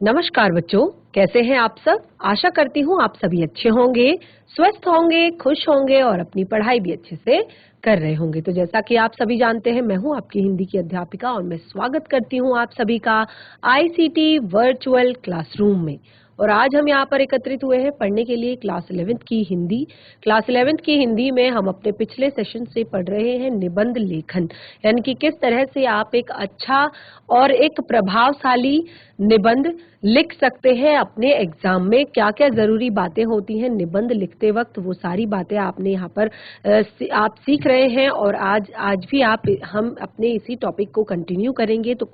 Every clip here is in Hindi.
नमस्कार बच्चों, कैसे हैं आप सब। आशा करती हूँ आप सभी अच्छे होंगे, स्वस्थ होंगे, खुश होंगे और अपनी पढ़ाई भी अच्छे से कर रहे होंगे। तो जैसा कि आप सभी जानते हैं, मैं हूँ आपकी हिंदी की अध्यापिका और मैं स्वागत करती हूँ आप सभी का आईसीटी वर्चुअल क्लासरूम में। और आज हम यहाँ पर एकत्रित हुए हैं पढ़ने के लिए क्लास 11th की हिंदी। क्लास 11th की हिंदी में हम अपने पिछले सेशन से पढ़ रहे हैं निबंध लेखन, यानी कि किस तरह से आप एक अच्छा और एक प्रभावशाली निबंध लिख सकते हैं अपने एग्जाम में। क्या क्या जरूरी बातें होती हैं निबंध लिखते वक्त, वो सारी बातें आपने यहाँ पर आप सीख रहे हैं। और आज भी हम अपने इसी टॉपिक को कंटिन्यू करेंगे। तो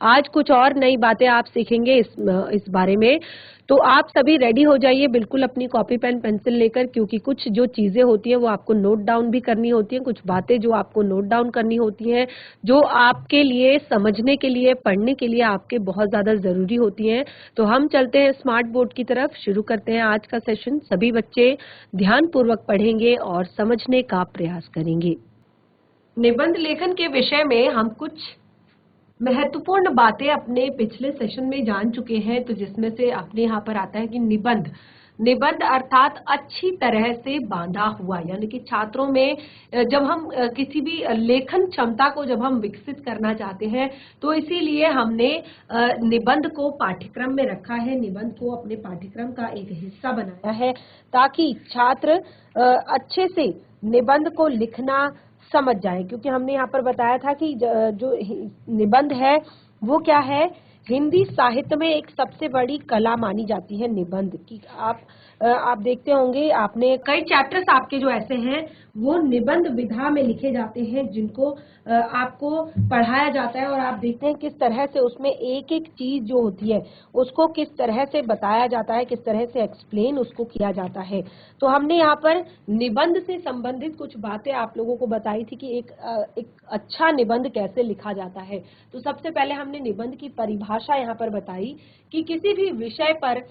आज कुछ और नई बातें आप सीखेंगे इस बारे में। तो आप सभी रेडी हो जाइए बिल्कुल अपनी कॉपी पेन पेंसिल लेकर, क्योंकि कुछ जो चीजें होती हैं वो आपको नोट डाउन भी करनी होती हैं, कुछ बातें जो आपको नोट डाउन करनी होती हैं, जो आपके लिए समझने के लिए, पढ़ने के लिए आपके बहुत ज्यादा जरूरी होती हैं। तो हम चलते हैं स्मार्ट बोर्ड की तरफ, शुरू करते हैं आज का सेशन। सभी बच्चे ध्यान पूर्वक पढ़ेंगे और समझने का प्रयास करेंगे। निबंध लेखन के विषय में हम कुछ महत्वपूर्ण बातें अपने पिछले सेशन में जान चुके हैं। तो जिसमें से अपने यहाँ पर आता है कि निबंध अर्थात अच्छी तरह से बांधा हुआ, यानी कि छात्रों में जब हम किसी भी लेखन क्षमता को जब हम विकसित करना चाहते हैं, तो इसीलिए हमने निबंध को पाठ्यक्रम में रखा है, निबंध को अपने पाठ्यक्रम का एक हिस्सा बनाया है, ताकि छात्र अच्छे से निबंध को लिखना समझ जाए। क्योंकि हमने यहाँ पर बताया था कि जो निबंध है वो क्या है, हिंदी साहित्य में एक सबसे बड़ी कला मानी जाती है निबंध की। आप देखते होंगे, आपने कई चैप्टर्स आपके जो ऐसे हैं वो निबंध विधा में लिखे जाते हैं, जिनको आपको पढ़ाया जाता है। और आप देखते हैं किस तरह से उसमें एक एक चीज जो होती है उसको किस तरह से बताया जाता है, किस तरह से एक्सप्लेन उसको किया जाता है। तो हमने यहाँ पर निबंध से संबंधित कुछ बातें आप लोगों को बताई थी कि एक अच्छा निबंध कैसे लिखा जाता है। तो सबसे पहले हमने निबंध की परिभाषा यहाँ पर बताई कि किसी भी विषय पर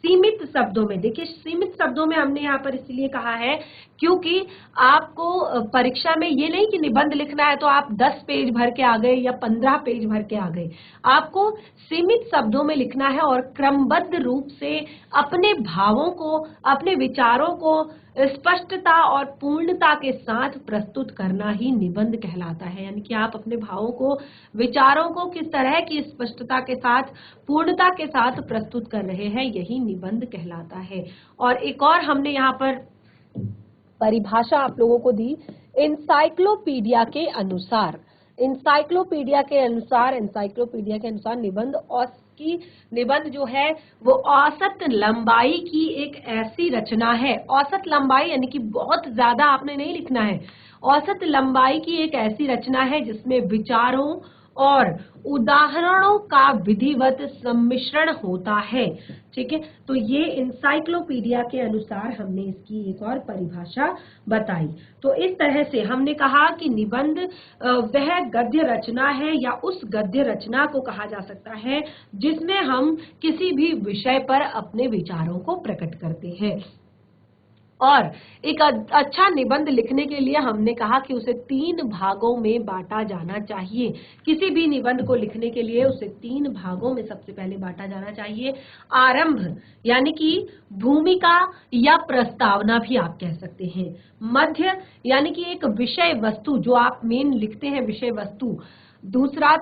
सीमित शब्दों में, देखिए सीमित शब्दों में हमने यहाँ पर इसलिए कहा है क्योंकि आपको परीक्षा में ये नहीं कि निबंध लिखना है तो आप 10 पेज भर के आ गए या 15 पेज भर के आ गए। आपको सीमित शब्दों में लिखना है और क्रमबद्ध रूप से अपने भावों को, अपने विचारों को स्पष्टता और पूर्णता के साथ प्रस्तुत करना ही निबंध कहलाता है। यानी कि आप अपने भावों को, विचारों को किस तरह की स्पष्टता के साथ, पूर्णता के साथ प्रस्तुत कर रहे हैं, यही निबंध कहलाता है। और एक और हमने यहाँ पर परिभाषा आप लोगों को दी, एनसाइक्लोपीडिया के अनुसार। एनसाइक्लोपीडिया के अनुसार निबंध जो है वो औसत लंबाई की एक ऐसी रचना है। औसत लंबाई यानी कि बहुत ज्यादा आपने नहीं लिखना है। औसत लंबाई की एक ऐसी रचना है जिसमें विचारों और उदाहरणों का विधिवत सम्मिश्रण होता है। ठीक है, तो ये एनसाइक्लोपीडिया के अनुसार हमने इसकी एक और परिभाषा बताई। तो इस तरह से हमने कहा कि निबंध वह गद्य रचना है या उस गद्य रचना को कहा जा सकता है जिसमें हम किसी भी विषय पर अपने विचारों को प्रकट करते हैं। और एक अच्छा निबंध लिखने के लिए हमने कहा कि उसे 3 भागों में बांटा जाना चाहिए। किसी भी निबंध को लिखने के लिए उसे 3 भागों में सबसे पहले बांटा जाना चाहिए। आरंभ यानी कि भूमिका या प्रस्तावना भी आप कह सकते हैं। मध्य यानी कि एक विषय वस्तु जो आप मेन लिखते हैं, विषय वस्तु। दूसरा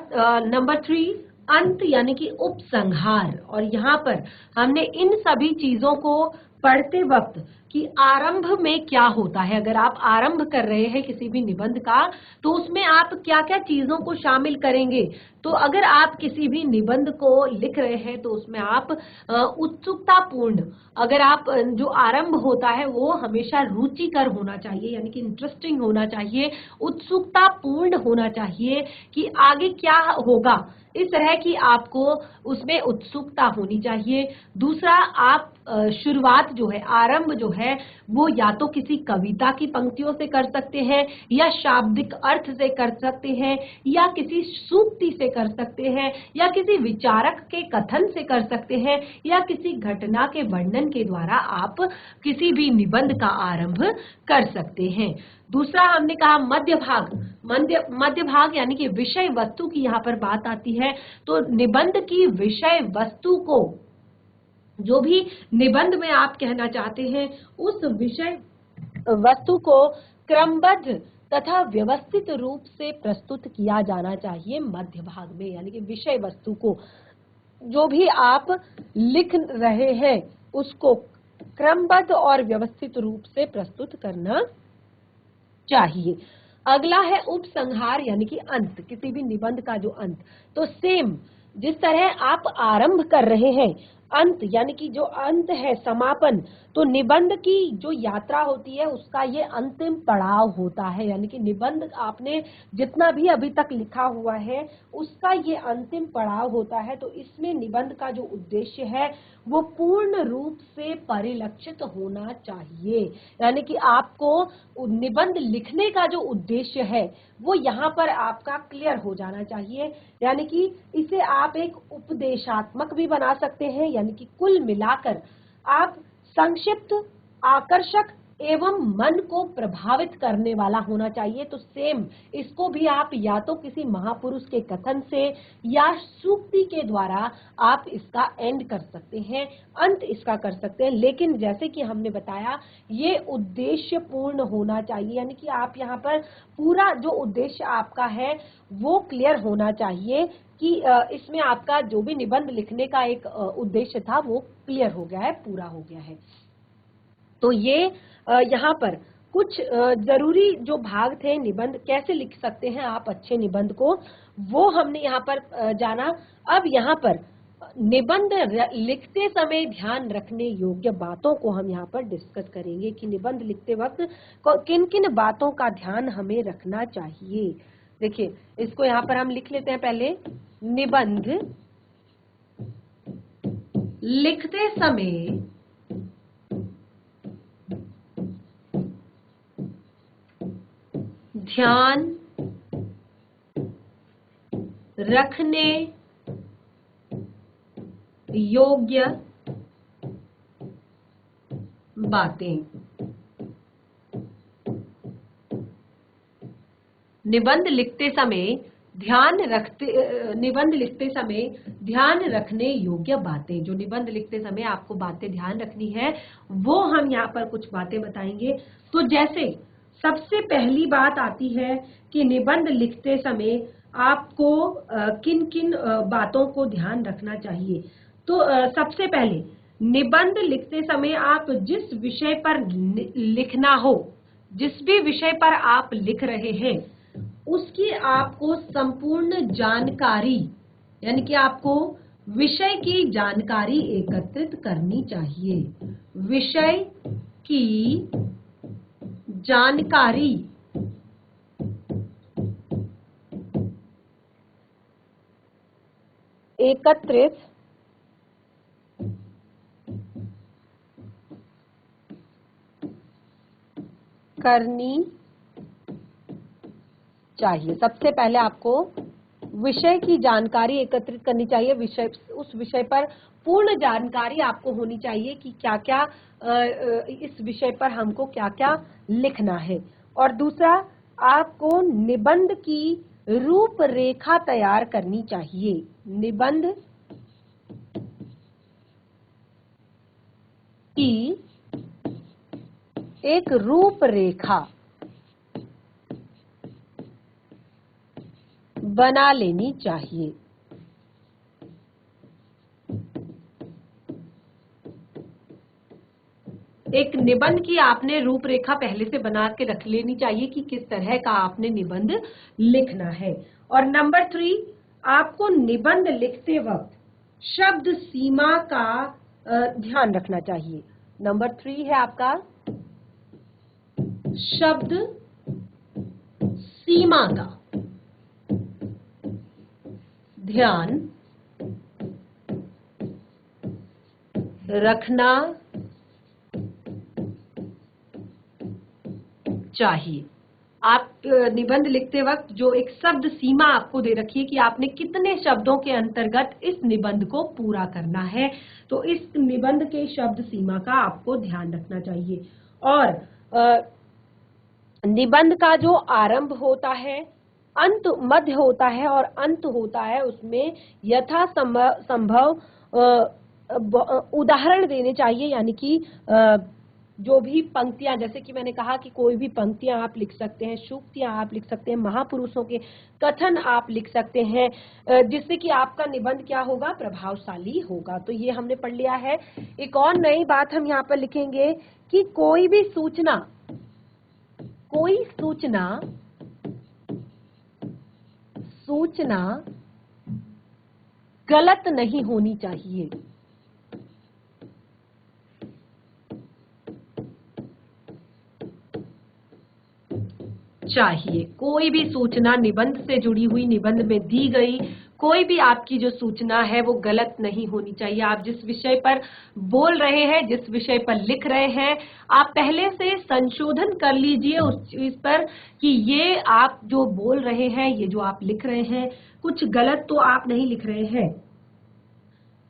नंबर 3 अंत यानी कि उपसंहार। और यहाँ पर हमने इन सभी चीजों को पढ़ते वक्त कि आरंभ में क्या होता है, अगर आप आरंभ कर रहे हैं किसी भी निबंध का तो उसमें आप क्या क्या चीजों को शामिल करेंगे। तो अगर आप किसी भी निबंध को लिख रहे हैं तो उसमें आप उत्सुकतापूर्ण, अगर आप जो आरंभ होता है वो हमेशा रुचिकर होना चाहिए, यानी कि इंटरेस्टिंग होना चाहिए, उत्सुकतापूर्ण होना चाहिए कि आगे क्या होगा, इस तरह की आपको उसमें उत्सुकता होनी चाहिए। दूसरा, आप शुरुआत जो है, आरंभ जो है, वो या तो किसी कविता की पंक्तियों से कर सकते हैं, या शाब्दिक अर्थ से कर सकते हैं, या किसी सूक्ति से कर सकते हैं, या किसी विचारक के कथन से कर सकते हैं, या किसी घटना के वर्णन के द्वारा आप किसी भी निबंध का आरंभ कर सकते हैं। दूसरा हमने कहा मध्य भाग। मध्य भाग यानी कि विषय वस्तु की यहाँ पर बात आती है। तो निबंध की विषय वस्तु को, जो भी निबंध में आप कहना चाहते हैं, उस विषय वस्तु को क्रमबद्ध तथा व्यवस्थित रूप से प्रस्तुत किया जाना चाहिए मध्य भाग में। यानी कि विषय वस्तु को, जो भी आप लिख रहे हैं, उसको क्रमबद्ध और व्यवस्थित रूप से प्रस्तुत करना चाहिए। अगला है उपसंहार यानी कि अंत, किसी भी निबंध का जो अंत। तो सेम जिस तरह आप आरंभ कर रहे हैं, अंत यानी कि जो अंत है, समापन, तो निबंध की जो यात्रा होती है उसका ये अंतिम पड़ाव होता है। यानी कि निबंध आपने जितना भी अभी तक लिखा हुआ है उसका ये अंतिम पड़ाव होता है। तो इसमें निबंध का जो उद्देश्य है वो पूर्ण रूप से परिलक्षित होना चाहिए। यानी कि आपको निबंध लिखने का जो उद्देश्य है वो यहाँ पर आपका क्लियर हो जाना चाहिए। यानी कि इसे आप एक उपदेशात्मक भी बना सकते हैं, यानी कि कुल मिलाकर आप संक्षिप्त, आकर्षक एवं मन को प्रभावित करने वाला होना चाहिए। तो सेम इसको भी आप या तो किसी महापुरुष के कथन से या सूक्ति के द्वारा आप इसका एंड कर सकते हैं, अंत इसका कर सकते हैं। लेकिन जैसे कि हमने बताया, ये उद्देश्य पूर्ण होना चाहिए। यानी कि आप यहाँ पर पूरा जो उद्देश्य आपका है वो क्लियर होना चाहिए कि इसमें आपका जो भी निबंध लिखने का एक उद्देश्य था वो क्लियर हो गया है, पूरा हो गया है। तो ये यहाँ पर कुछ जरूरी जो भाग थे, निबंध कैसे लिख सकते हैं आप अच्छे निबंध को, वो हमने यहाँ पर जाना। अब यहाँ पर निबंध लिखते समय ध्यान रखने योग्य बातों को हम यहाँ पर डिस्कस करेंगे कि निबंध लिखते वक्त किन किन बातों का ध्यान हमें रखना चाहिए। देखिए, इसको यहाँ पर हम लिख लेते हैं पहले। निबंध लिखते समय ध्यान रखने योग्य बातें। निबंध लिखते समय निबंध लिखते समय ध्यान रखने योग्य बातें। जो निबंध लिखते समय आपको बातें ध्यान रखनी है वो हम यहाँ पर कुछ बातें बताएंगे। तो जैसे सबसे पहली बात आती है कि निबंध लिखते समय आपको किन किन बातों को ध्यान रखना चाहिए। तो सबसे पहले, निबंध लिखते समय आप जिस विषय पर लिखना हो, जिस भी विषय पर आप लिख रहे हैं, उसकी आपको संपूर्ण जानकारी, यानी कि आपको विषय की जानकारी एकत्रित करनी चाहिए। विषय की जानकारी एकत्रित करनी चाहिए। सबसे पहले आपको विषय की जानकारी एकत्रित करनी चाहिए। उस विषय पर पूर्ण जानकारी आपको होनी चाहिए कि क्या-क्या इस विषय पर हमको क्या-क्या लिखना है। और दूसरा, आपको निबंध की रूपरेखा तैयार करनी चाहिए। निबंध की एक रूपरेखा बना लेनी चाहिए। एक निबंध की आपने रूपरेखा पहले से बना के रख लेनी चाहिए कि किस तरह का आपने निबंध लिखना है। और नंबर 3, आपको निबंध लिखते वक्त शब्द सीमा का ध्यान रखना चाहिए। नंबर 3 है आपका शब्द सीमा का ध्यान रखना चाहिए। आप निबंध लिखते वक्त जो एक शब्द सीमा आपको दे रखी है कि आपने कितने शब्दों के अंतर्गत इस निबंध को पूरा करना है, तो इस निबंध के शब्द सीमा का आपको ध्यान रखना चाहिए। और निबंध का जो आरंभ होता है, अंत मध्य होता है और अंत होता है, उसमें यथा संभव उदाहरण देने चाहिए, यानी कि जो भी पंक्तियां, जैसे कि मैंने कहा कि कोई भी पंक्तियां आप लिख सकते हैं, सूक्तियां आप लिख सकते हैं, महापुरुषों के कथन आप लिख सकते हैं, जिससे कि आपका निबंध क्या होगा, प्रभावशाली होगा। तो ये हमने पढ़ लिया है। एक और नई बात हम यहाँ पर लिखेंगे कि कोई भी सूचना गलत नहीं होनी चाहिए। कोई भी सूचना निबंध से जुड़ी हुई, निबंध में दी गई कोई भी आपकी जो सूचना है वो गलत नहीं होनी चाहिए। आप जिस विषय पर बोल रहे हैं, जिस विषय पर लिख रहे हैं, आप पहले से संशोधन कर लीजिए उस चीज पर कि ये आप जो बोल रहे हैं, ये जो आप लिख रहे हैं, कुछ गलत तो आप नहीं लिख रहे हैं।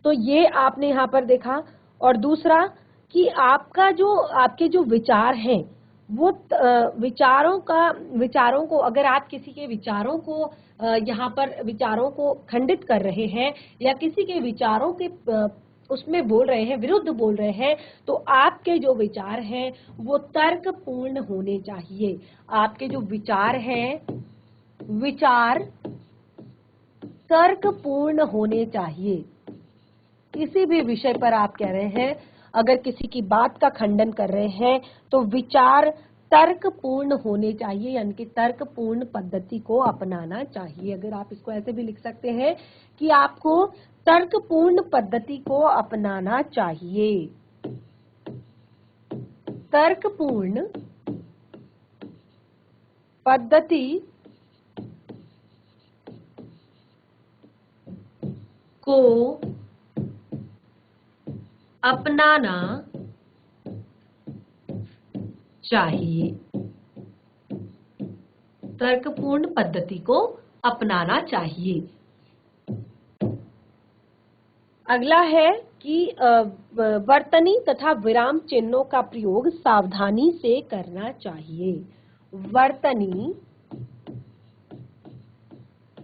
तो ये आपने यहाँ पर देखा। और दूसरा कि आपके जो विचार हैं, वो विचारों को अगर आप किसी के विचारों को यहाँ पर विचारों को खंडित कर रहे हैं या किसी के विचारों के उसमें बोल रहे हैं, विरुद्ध बोल रहे हैं, तो आपके जो विचार हैं वो तर्कपूर्ण होने चाहिए। आपके जो विचार हैं, विचार तर्कपूर्ण होने चाहिए। किसी भी विषय पर आप कह रहे हैं, अगर किसी की बात का खंडन कर रहे हैं, तो विचार तर्कपूर्ण होने चाहिए, यानी कि तर्कपूर्ण पद्धति को अपनाना चाहिए। अगर आप इसको ऐसे भी लिख सकते हैं कि आपको तर्कपूर्ण पद्धति को अपनाना चाहिए। तर्कपूर्ण पद्धति को अपनाना चाहिए। तर्कपूर्ण पद्धति को अपनाना चाहिए। अगला है कि वर्तनी तथा विराम चिन्हों का प्रयोग सावधानी से करना चाहिए। वर्तनी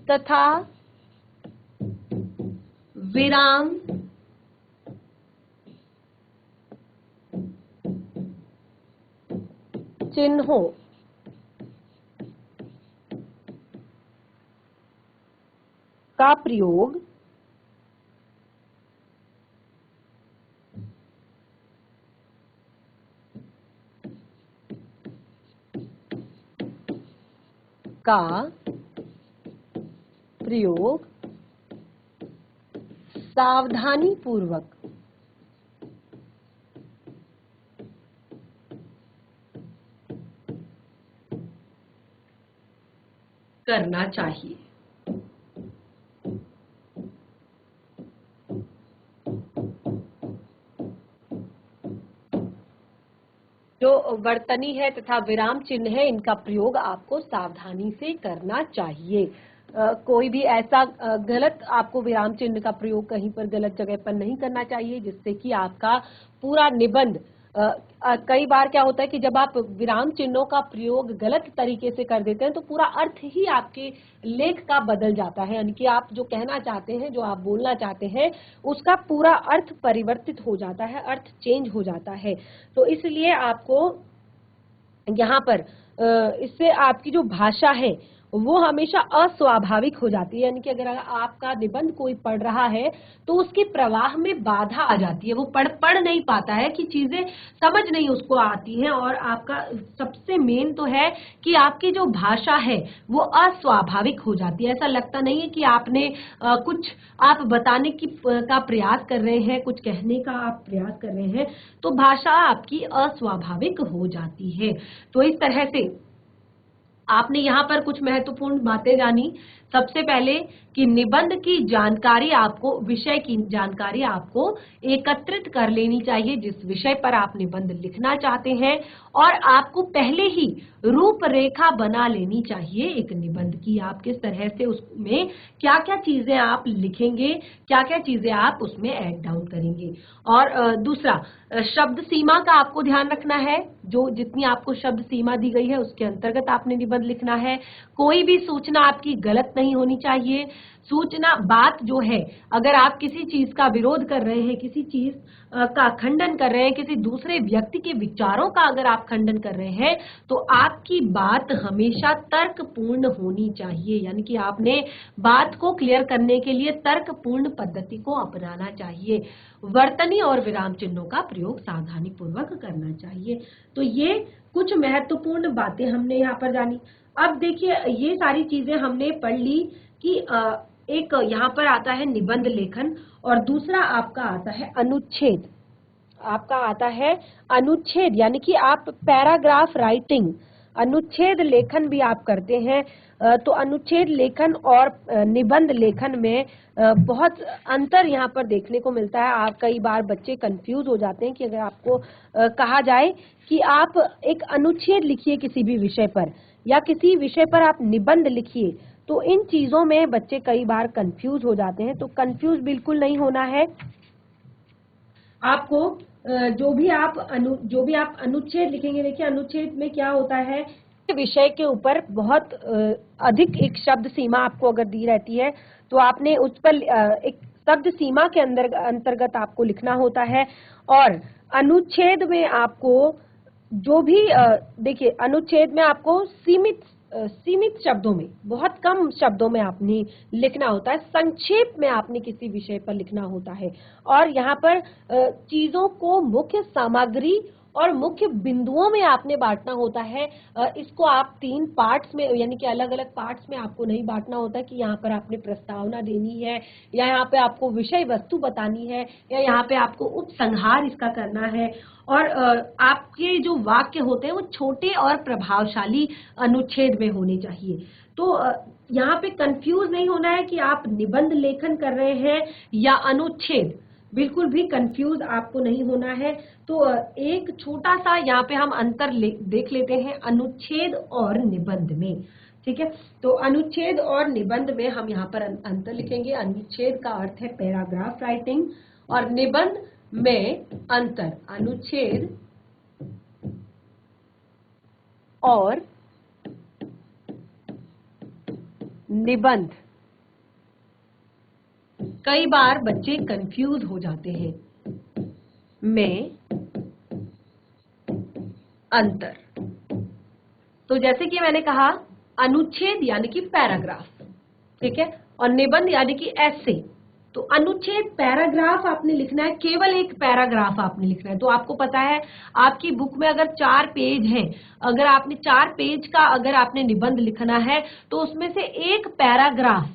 तथा विराम चिन्हों का प्रयोग सावधानी पूर्वक करना चाहिए। जो वर्तनी है तथा विराम चिन्ह है, इनका प्रयोग आपको सावधानी से करना चाहिए। कोई भी ऐसा गलत आपको विराम चिन्ह का प्रयोग कहीं पर गलत जगह पर नहीं करना चाहिए, जिससे कि आपका पूरा निबंध कई बार क्या होता है कि जब आप विराम चिन्हों का प्रयोग गलत तरीके से कर देते हैं तो पूरा अर्थ ही आपके लेख का बदल जाता है, यानी कि आप जो कहना चाहते हैं, जो आप बोलना चाहते हैं, उसका पूरा अर्थ परिवर्तित हो जाता है, अर्थ चेंज हो जाता है। तो इसलिए आपको यहाँ पर इससे आपकी जो भाषा है वो हमेशा अस्वाभाविक हो जाती है, यानी कि अगर आपका निबंध कोई पढ़ रहा है तो उसके प्रवाह में बाधा आ जाती है, वो पढ़ नहीं पाता है, कि चीजें समझ नहीं उसको आती हैं। और आपका सबसे मेन तो है कि आपकी जो भाषा है वो अस्वाभाविक हो जाती है। ऐसा लगता नहीं है कि आपने कुछ आप बताने का प्रयास कर रहे हैं, कुछ कहने का आप प्रयास कर रहे हैं, तो भाषा आपकी अस्वाभाविक हो जाती है। तो इस तरह से आपने यहाँ पर कुछ महत्वपूर्ण बातें जानी। सबसे पहले कि निबंध की जानकारी आपको, विषय की जानकारी आपको एकत्रित कर लेनी चाहिए जिस विषय पर आप निबंध लिखना चाहते हैं, और आपको पहले ही रूपरेखा बना लेनी चाहिए एक निबंध की। आप किस तरह से उसमें क्या क्या चीजें आप लिखेंगे, क्या क्या चीजें आप उसमें ऐड डाउन करेंगे। और दूसरा, शब्द सीमा का आपको ध्यान रखना है। जो जितनी आपको शब्द सीमा दी गई है उसके अंतर्गत आपने निबंध लिखना है। कोई भी सूचना आपकी गलत नहीं होनी चाहिए। सूचना, बात जो है, अगर आप किसी चीज का विरोध कर रहे हैं, किसी चीज का खंडन कर रहे हैं, किसी दूसरे व्यक्ति के विचारों का अगर आप खंडन कर रहे हैं, तो आपकी बात हमेशा तर्कपूर्ण होनी चाहिए। यानी कि आपने बात को क्लियर करने के लिए तर्कपूर्ण पद्धति को अपनाना चाहिए। वर्तनी और विराम चिन्हों का प्रयोग सावधानी पूर्वक करना चाहिए। तो ये कुछ महत्वपूर्ण बातें हमने यहाँ पर जानी। अब देखिए, ये सारी चीजें हमने पढ़ ली कि एक यहाँ पर आता है निबंध लेखन, और दूसरा आपका आता है अनुच्छेद। आपका आता है अनुच्छेद, यानी कि आप पैराग्राफ राइटिंग, अनुच्छेद लेखन भी आप करते हैं। तो अनुच्छेद लेखन और निबंध लेखन में बहुत अंतर यहाँ पर देखने को मिलता है। आप, कई बार बच्चे कंफ्यूज हो जाते हैं कि अगर आपको कहा जाए कि आप एक अनुच्छेद लिखिए किसी भी विषय पर, या किसी विषय पर आप निबंध लिखिए, तो इन चीजों में बच्चे कई बार कंफ्यूज हो जाते हैं। तो कंफ्यूज बिल्कुल नहीं होना है। आपको जो भी आप अनुच्छेद लिखेंगे, देखिए अनुच्छेद में क्या होता है, विषय के ऊपर बहुत अधिक एक शब्द सीमा आपको अगर दी रहती है, तो आपने उस पर एक शब्द सीमा के अंतर्गत आपको लिखना होता है। और अनुच्छेद में आपको जो भी देखिए, अनुच्छेद में आपको सीमित शब्दों में, बहुत कम शब्दों में आपने लिखना होता है, संक्षेप में आपने किसी विषय पर लिखना होता है। और यहाँ पर चीजों को मुख्य सामग्री और मुख्य बिंदुओं में आपने बांटना होता है। इसको आप 3 पार्ट्स में, यानी कि अलग अलग पार्ट्स में आपको नहीं बांटना होता कि यहाँ पर आपने प्रस्तावना देनी है, या यहाँ पे आपको विषय वस्तु बतानी है, या यहाँ पे आपको उपसंहार इसका करना है। और आपके जो वाक्य होते हैं वो छोटे और प्रभावशाली अनुच्छेद में होने चाहिए। तो यहाँ पे कंफ्यूज नहीं होना है कि आप निबंध लेखन कर रहे हैं या अनुच्छेद, बिल्कुल भी कंफ्यूज आपको नहीं होना है। तो एक छोटा सा यहाँ पे हम अंतर देख लेते हैं अनुच्छेद और निबंध में। ठीक है, तो अनुच्छेद और निबंध में हम यहाँ पर अंतर लिखेंगे। अनुच्छेद का अर्थ है पैराग्राफ राइटिंग, और निबंध में अंतर, अनुच्छेद और निबंध। कई बार बच्चे कंफ्यूज हो जाते हैं में अंतर। तो जैसे कि मैंने कहा, अनुच्छेद यानी कि पैराग्राफ, ठीक है, और निबंध यानी कि ऐसे। तो अनुच्छेद, पैराग्राफ आपने लिखना है, केवल एक पैराग्राफ आपने लिखना है। तो आपको पता है, आपकी बुक में अगर 4 पेज हैं, अगर आपने 4 पेज का अगर आपने निबंध लिखना है, तो उसमें से एक पैराग्राफ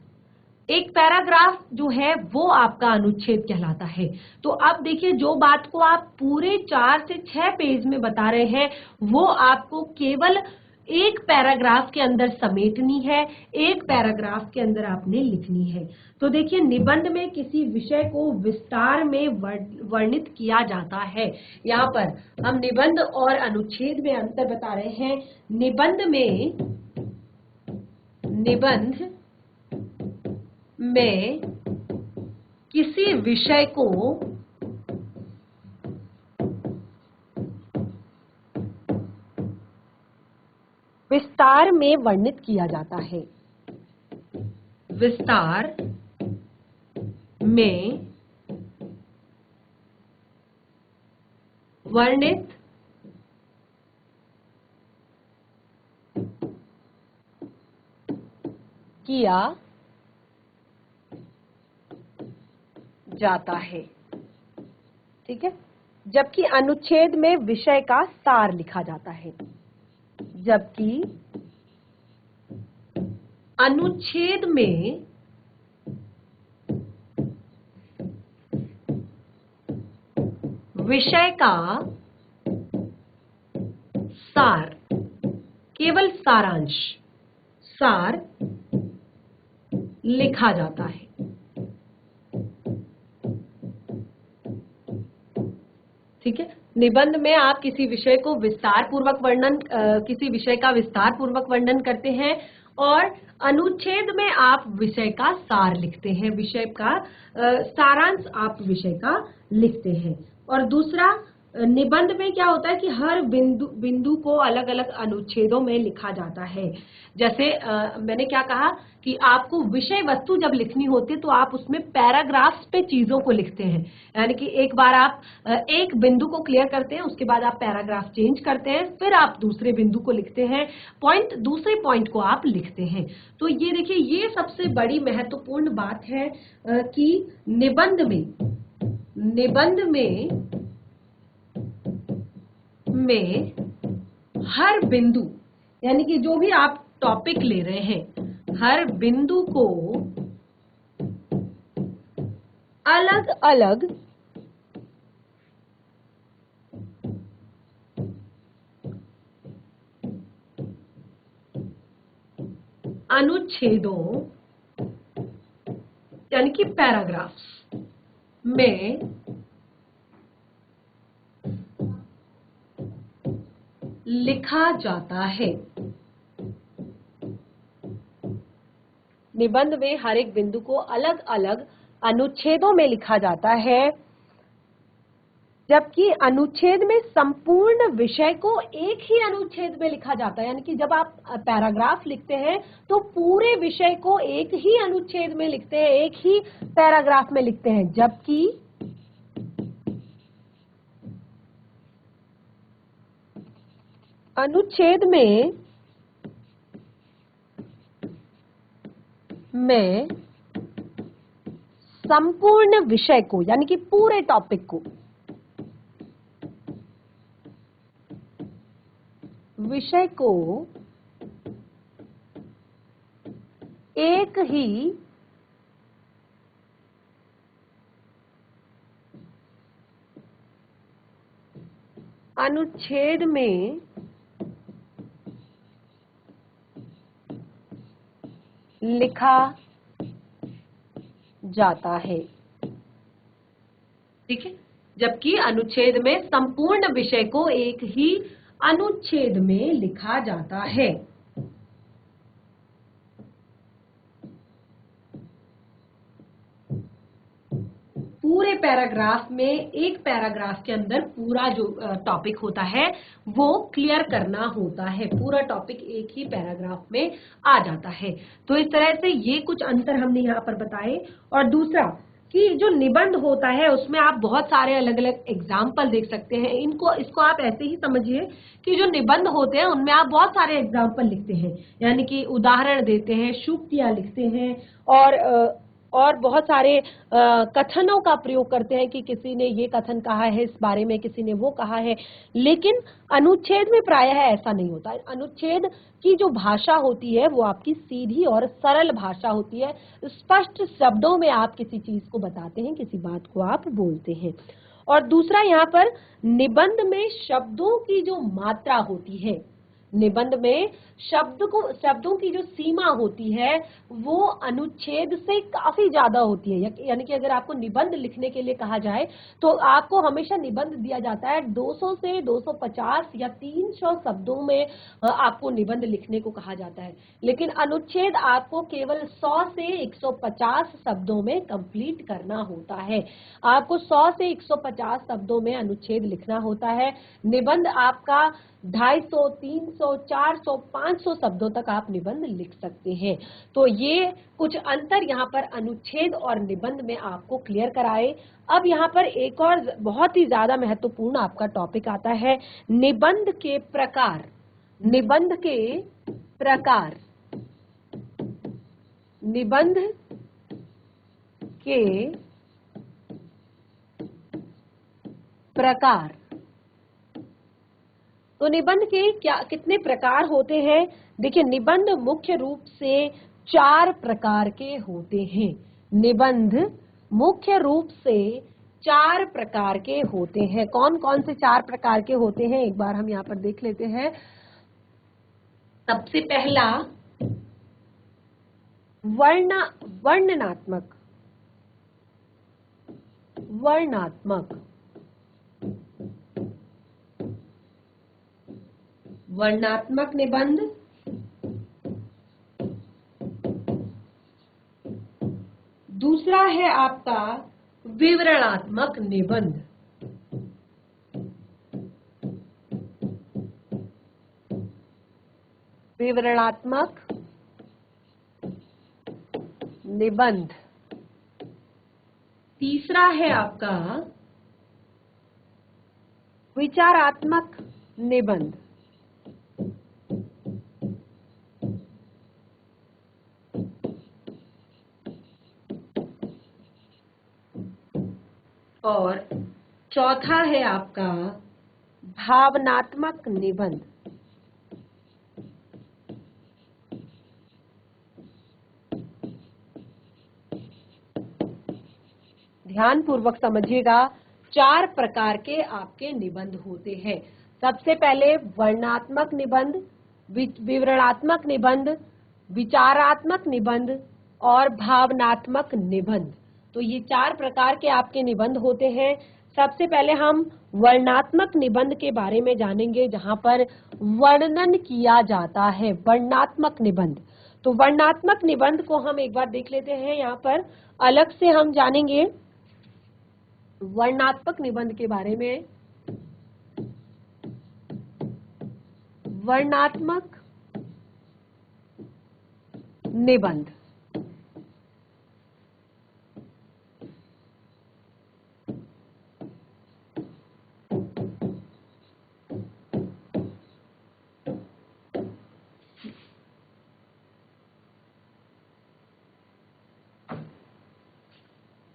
जो है वो आपका अनुच्छेद कहलाता है। तो अब देखिए, जो बात को आप पूरे 4 से 6 पेज में बता रहे हैं, वो आपको केवल एक पैराग्राफ के अंदर समेटनी है, एक पैराग्राफ के अंदर आपने लिखनी है। तो देखिए, निबंध में किसी विषय को विस्तार में वर्णित किया जाता है। यहाँ पर हम निबंध और अनुच्छेद में अंतर बता रहे हैं। निबंध में किसी विषय को विस्तार में वर्णित किया जाता है। विस्तार में वर्णित किया जाता है। ठीक है, जबकि अनुच्छेद में विषय का सार लिखा जाता है। जबकि अनुच्छेद में विषय का सार, केवल सारांश, सार लिखा जाता है। ठीक है, निबंध में आप किसी विषय को विस्तार पूर्वक किसी विषय का विस्तार पूर्वक वर्णन करते हैं, और अनुच्छेद में आप विषय का सार लिखते हैं, विषय का सारांश आप विषय का लिखते हैं। और दूसरा, निबंध में क्या होता है कि हर बिंदु को अलग अलग अनुच्छेदों में लिखा जाता है। जैसे मैंने क्या कहा कि आपको विषय वस्तु जब लिखनी होती है तो आप उसमें पैराग्राफ्स पे चीजों को लिखते हैं, यानी कि एक बार आप एक बिंदु को क्लियर करते हैं, उसके बाद आप पैराग्राफ चेंज करते हैं, फिर आप दूसरे बिंदु को लिखते हैं, दूसरे पॉइंट को आप लिखते हैं। तो ये देखिए, ये सबसे बड़ी महत्वपूर्ण बात है कि निबंध में हर बिंदु, यानी कि जो भी आप टॉपिक ले रहे हैं, हर बिंदु को अलग अलग अनुच्छेदों यानी कि पैराग्राफ्स में लिखा जाता है। निबंध में हर एक बिंदु को अलग अलग अनुच्छेदों में लिखा जाता है, जबकि अनुच्छेद में संपूर्ण विषय को एक ही अनुच्छेद में लिखा जाता है। यानी कि जब आप पैराग्राफ लिखते हैं तो पूरे विषय को एक ही अनुच्छेद में लिखते हैं, एक ही पैराग्राफ में लिखते हैं, जबकि अनुच्छेद में संपूर्ण विषय को, यानी कि पूरे टॉपिक को, विषय को एक ही अनुच्छेद में लिखा जाता है। ठीक है, जबकि अनुच्छेद में संपूर्ण विषय को एक ही अनुच्छेद में लिखा जाता है। पूरे पैराग्राफ में, एक पैराग्राफ के अंदर पूरा जो टॉपिक होता है वो क्लियर करना होता है, पूरा टॉपिक एक ही पैराग्राफ में आ जाता है। तो इस तरह से ये कुछ अंतर हमने यहाँ पर बताए। और दूसरा कि जो निबंध होता है उसमें आप बहुत सारे अलग अलग एग्जाम्पल देख सकते हैं। इसको आप ऐसे ही समझिए कि जो निबंध होते हैं उनमें आप बहुत सारे एग्जाम्पल लिखते हैं, यानी कि उदाहरण देते हैं, सूक्तियां लिखते हैं, और बहुत सारे कथनों का प्रयोग करते हैं कि किसी ने ये कथन कहा है इस बारे में, किसी ने वो कहा है। लेकिन अनुच्छेद में प्रायः ऐसा नहीं होता। अनुच्छेद की जो भाषा होती है वो आपकी सीधी और सरल भाषा होती है, स्पष्ट शब्दों में आप किसी चीज को बताते हैं, किसी बात को आप बोलते हैं। और दूसरा, यहाँ पर निबंध में शब्दों की जो मात्रा होती है, निबंध में शब्दों की जो सीमा होती है वो अनुच्छेद से काफी ज्यादा होती है। यानी कि अगर आपको निबंध लिखने के लिए कहा जाए तो आपको हमेशा निबंध दिया जाता है 200 से 250 या 300 शब्दों में आपको निबंध लिखने को कहा जाता है। लेकिन अनुच्छेद आपको केवल 100 से 150 शब्दों में कंप्लीट करना होता है। आपको 100 से 150 शब्दों में अनुच्छेद लिखना होता है। निबंध आपका 250, 300, 400, 500 शब्दों तक आप निबंध लिख सकते हैं। तो ये कुछ अंतर यहाँ पर अनुच्छेद और निबंध में आपको क्लियर कराए। अब यहाँ पर एक और बहुत ही ज्यादा महत्वपूर्ण आपका टॉपिक आता है, निबंध के प्रकार। निबंध के प्रकार, निबंध के प्रकार। तो निबंध के कितने प्रकार होते हैं? देखिए, निबंध मुख्य रूप से 4 प्रकार के होते हैं। निबंध मुख्य रूप से 4 प्रकार के होते हैं। कौन कौन से 4 प्रकार के होते हैं एक बार हम यहाँ पर देख लेते हैं। सबसे पहला वर्णनात्मक वर्णात्मक वर्णात्मक निबंध, दूसरा है आपका विवरणात्मक निबंध। विवरणात्मक निबंध, तीसरा है आपका विचारात्मक निबंध। और चौथा है आपका भावनात्मक निबंध। ध्यान पूर्वक समझिएगा, 4 प्रकार के आपके निबंध होते हैं। सबसे पहले वर्णनात्मक निबंध, विवरणात्मक निबंध, विचारात्मक निबंध और भावनात्मक निबंध। तो ये 4 प्रकार के आपके निबंध होते हैं। सबसे पहले हम वर्णनात्मक निबंध के बारे में जानेंगे, जहां पर वर्णन किया जाता है। वर्णनात्मक निबंध, तो वर्णनात्मक निबंध को हम एक बार देख लेते हैं। यहाँ पर अलग से हम जानेंगे वर्णनात्मक निबंध के बारे में। वर्णनात्मक निबंध,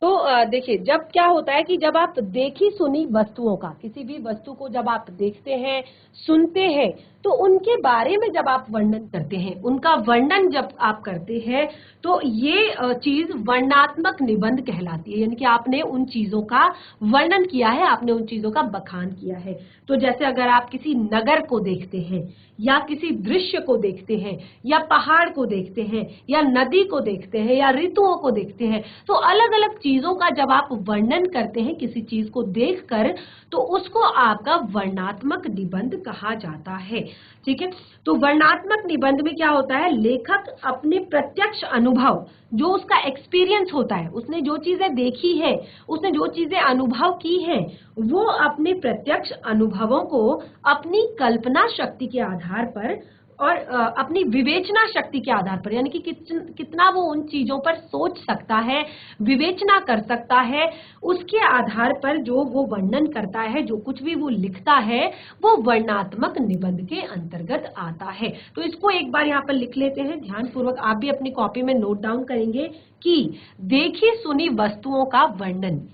तो देखिए, जब क्या होता है कि जब आप देखी सुनी वस्तुओं का, किसी भी वस्तु को जब आप देखते हैं, सुनते हैं, तो उनके बारे में जब आप वर्णन करते हैं, उनका वर्णन जब आप करते हैं, तो ये चीज वर्णनात्मक निबंध कहलाती है। यानी कि आपने उन चीजों का वर्णन किया है, आपने उन चीजों का बखान किया है। तो जैसे अगर आप किसी नगर को देखते हैं, या किसी दृश्य को देखते हैं, या पहाड़ को देखते हैं, या नदी को देखते हैं, या ऋतुओं को देखते हैं, तो अलग अलग चीजों का जब आप वर्णन करते हैं किसी चीज को देखकर, तो उसको आपका वर्णनात्मक निबंध कहा जाता है। ठीक है, तो वर्णनात्मक निबंध में क्या होता है, लेखक अपने प्रत्यक्ष अनुभव, जो उसका एक्सपीरियंस होता है, उसने जो चीजें देखी है, उसने जो चीजें अनुभव की है, वो अपने प्रत्यक्ष अनुभवों को अपनी कल्पना शक्ति के आधार पर और अपनी विवेचना शक्ति के आधार पर, यानी कि कितना वो उन चीजों पर सोच सकता है, विवेचना कर सकता है, उसके आधार पर जो वो वर्णन करता है, जो कुछ भी वो लिखता है, वो वर्णनात्मक निबंध के अंतर्गत आता है। तो इसको एक बार यहाँ पर लिख लेते हैं ध्यान पूर्वक। आप भी अपनी कॉपी में नोट डाउन करेंगे कि देखी सुनी वस्तुओं का वर्णन।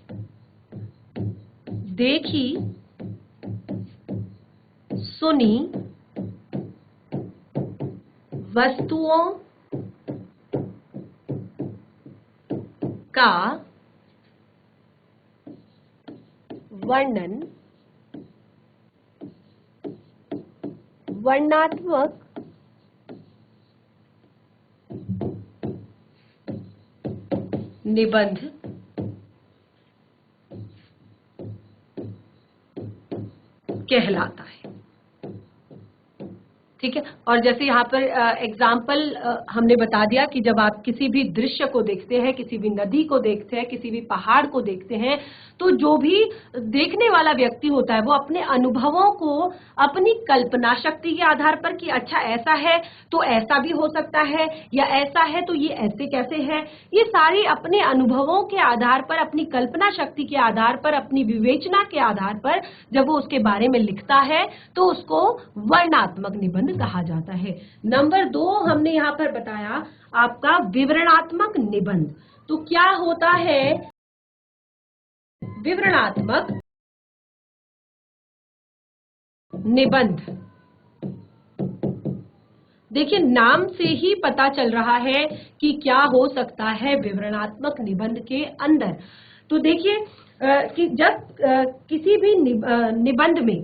देखी सुनी वस्तुओं का वर्णन वर्णनात्मक निबंध कहलाता है। ठीक है, और जैसे यहाँ पर एग्जाम्पल हमने बता दिया कि जब आप किसी भी दृश्य को देखते हैं, किसी भी नदी को देखते हैं, किसी भी पहाड़ को देखते हैं, तो जो भी देखने वाला व्यक्ति होता है वो अपने अनुभवों को अपनी कल्पना शक्ति के आधार पर कि अच्छा ऐसा है तो ऐसा भी हो सकता है, या ऐसा है तो ये ऐसे कैसे है, ये सारी अपने अनुभवों के आधार पर, अपनी कल्पना शक्ति के आधार पर, अपनी विवेचना के आधार पर जब वो उसके बारे में लिखता है तो उसको वर्णनात्मक निबंध कहा जाता है। नंबर 2 हमने यहाँ पर बताया आपका विवरणात्मक निबंध। तो क्या होता है विवरणात्मक निबंध? देखिए, नाम से ही पता चल रहा है कि क्या हो सकता है विवरणात्मक निबंध के अंदर। तो देखिए कि जब किसी भी निबंध में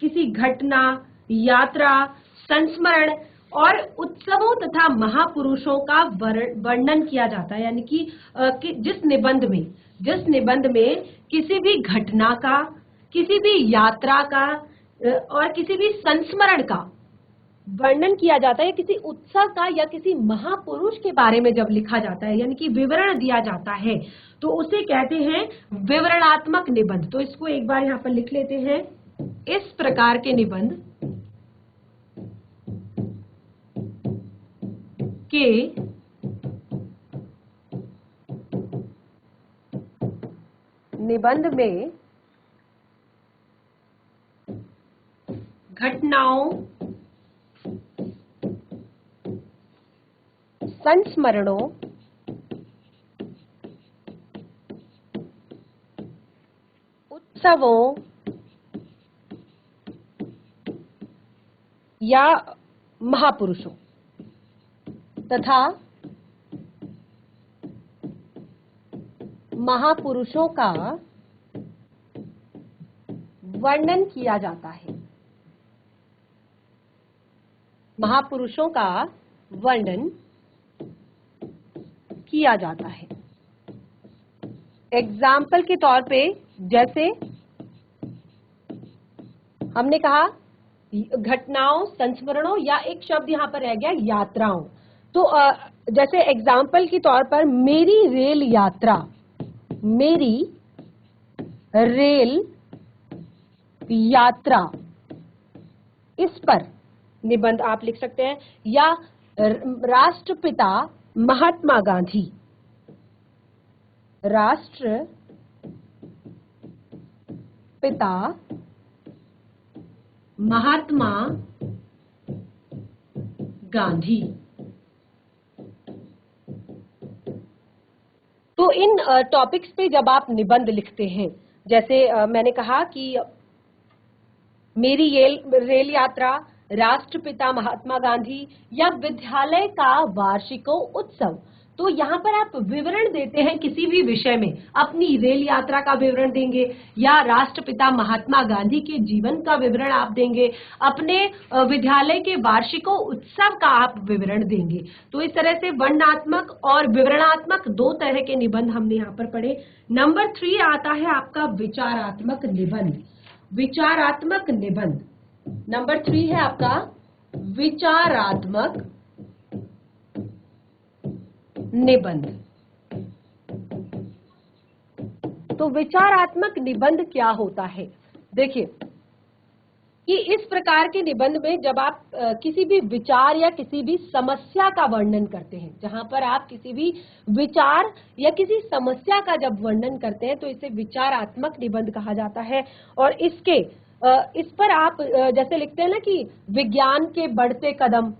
किसी घटना, यात्रा, संस्मरण और उत्सवों तथा महापुरुषों का वर्णन किया जाता है, यानी कि जिस निबंध में किसी भी घटना का, किसी भी यात्रा का और किसी भी संस्मरण का वर्णन किया जाता है, किसी उत्सव का या किसी महापुरुष के बारे में जब लिखा जाता है, यानी कि विवरण दिया जाता है, तो उसे कहते हैं विवरणात्मक निबंध। तो इसको एक बार यहाँ पर लिख लेते हैं। इस प्रकार के निबंध के निबंध में घटनाओं, संस्मरणों, उत्सवों या महापुरुषों तथा महापुरुषों का वर्णन किया जाता है। महापुरुषों का वर्णन किया जाता है। एग्जाम्पल के तौर पे, जैसे हमने कहा घटनाओं, संस्मरणों, या एक शब्द यहां पर रह गया यात्राओं। तो जैसे एग्जाम्पल के तौर पर मेरी रेल यात्रा, मेरी रेल यात्रा, इस पर निबंध आप लिख सकते हैं। या राष्ट्रपिता महात्मा गांधी, राष्ट्रपिता महात्मा गांधी। तो इन टॉपिक्स पे जब आप निबंध लिखते हैं, जैसे मैंने कहा कि मेरी रेल यात्रा, राष्ट्रपिता महात्मा गांधी, या विद्यालय का वार्षिकोत्सव, तो यहाँ पर आप विवरण देते हैं किसी भी विषय में। अपनी रेल यात्रा का विवरण देंगे, या राष्ट्रपिता महात्मा गांधी के जीवन का विवरण आप देंगे, अपने विद्यालय के वार्षिकोत्सव का आप विवरण देंगे। तो इस तरह से वर्णनात्मक और विवरणात्मक दो तरह के निबंध हमने यहाँ पर पढ़े। नंबर 3 आता है आपका विचारात्मक निबंध। विचारात्मक निबंध नंबर 3 है आपका विचारात्मक निबंध। तो विचारात्मक निबंध क्या होता है? देखिए कि इस प्रकार के निबंध में जब आप किसी भी विचार या किसी भी समस्या का वर्णन करते हैं, जहां पर आप किसी भी विचार या किसी समस्या का जब वर्णन करते हैं, तो इसे विचारात्मक निबंध कहा जाता है। और इस पर आप जैसे लिखते हैं ना कि विज्ञान के बढ़ते कदम,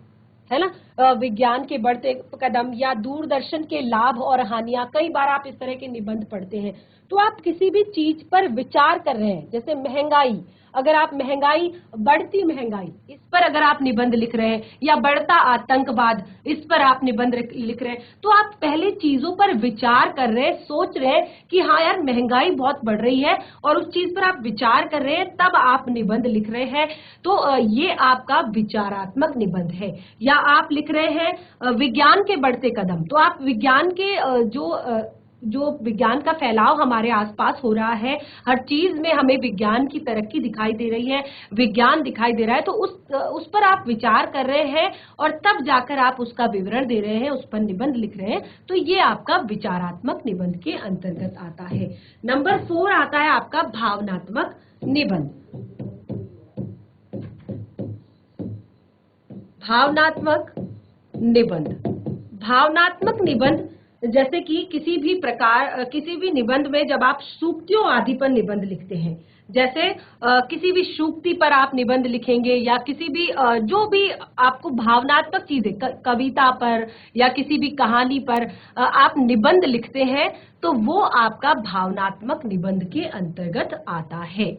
है ना, विज्ञान के बढ़ते कदम, या दूरदर्शन के लाभ और हानियां, कई बार आप इस तरह के निबंध पढ़ते हैं। तो आप किसी भी चीज पर विचार कर रहे हैं, जैसे महंगाई, अगर आप बढ़ती महंगाई, इस पर अगर आप निबंध लिख रहे हैं, या बढ़ता आतंकवाद, इस पर आप निबंध लिख रहे हैं, तो आप पहले चीजों पर विचार कर रहे हैं, सोच रहे हैं कि हाँ यार महंगाई बहुत बढ़ रही है, और उस चीज पर आप विचार कर रहे हैं, तब आप निबंध लिख रहे हैं। तो ये आपका विचारात्मक निबंध है। या आप लिख रहे हैं विज्ञान के बढ़ते कदम, तो आप विज्ञान के जो विज्ञान का फैलाव हमारे आसपास हो रहा है, हर चीज में हमें विज्ञान की तरक्की दिखाई दे रही है, विज्ञान दिखाई दे रहा है, तो उस पर आप विचार कर रहे हैं और तब जाकर आप उसका विवरण दे रहे हैं, उस पर निबंध लिख रहे हैं। तो ये आपका विचारात्मक निबंध के अंतर्गत आता है। नंबर 4 आता है आपका भावनात्मक निबंध। भावनात्मक निबंध, भावनात्मक निबंध जैसे कि किसी भी निबंध में जब आप सूक्तियों आदि पर निबंध लिखते हैं, जैसे किसी भी सूक्ति पर आप निबंध लिखेंगे, या किसी भी जो भी आपको भावनात्मक चीजें, कविता पर या किसी भी कहानी पर आप निबंध लिखते हैं, तो वो आपका भावनात्मक निबंध के अंतर्गत आता है।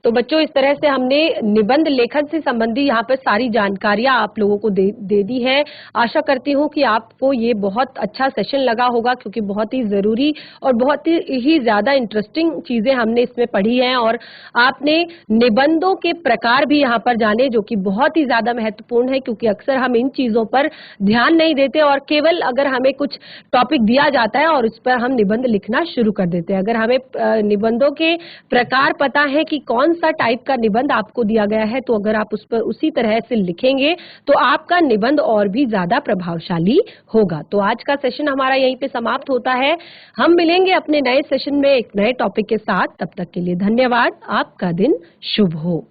तो बच्चों, इस तरह से हमने निबंध लेखन से संबंधी यहाँ पर सारी जानकारियां आप लोगों को दे दी है। आशा करती हूँ कि आपको ये बहुत अच्छा सेशन लगा होगा, क्योंकि बहुत ही जरूरी और बहुत ही ज्यादा इंटरेस्टिंग चीजें हमने इसमें पढ़ी हैं, और आपने निबंधों के प्रकार भी यहाँ पर जाने, जो कि बहुत ही ज्यादा महत्वपूर्ण है, क्योंकि अक्सर हम इन चीजों पर ध्यान नहीं देते और केवल अगर हमें कुछ टॉपिक दिया जाता है और उस पर हम निबंध लिखना शुरू कर देते हैं। अगर हमें निबंधों के प्रकार पता है कि कौन सा टाइप का निबंध आपको दिया गया है, तो अगर आप उस पर उसी तरह से लिखेंगे तो आपका निबंध और भी ज्यादा प्रभावशाली होगा। तो आज का सेशन हमारा यहीं पे समाप्त होता है। हम मिलेंगे अपने नए सेशन में एक नए टॉपिक के साथ। तब तक के लिए धन्यवाद। आपका दिन शुभ हो।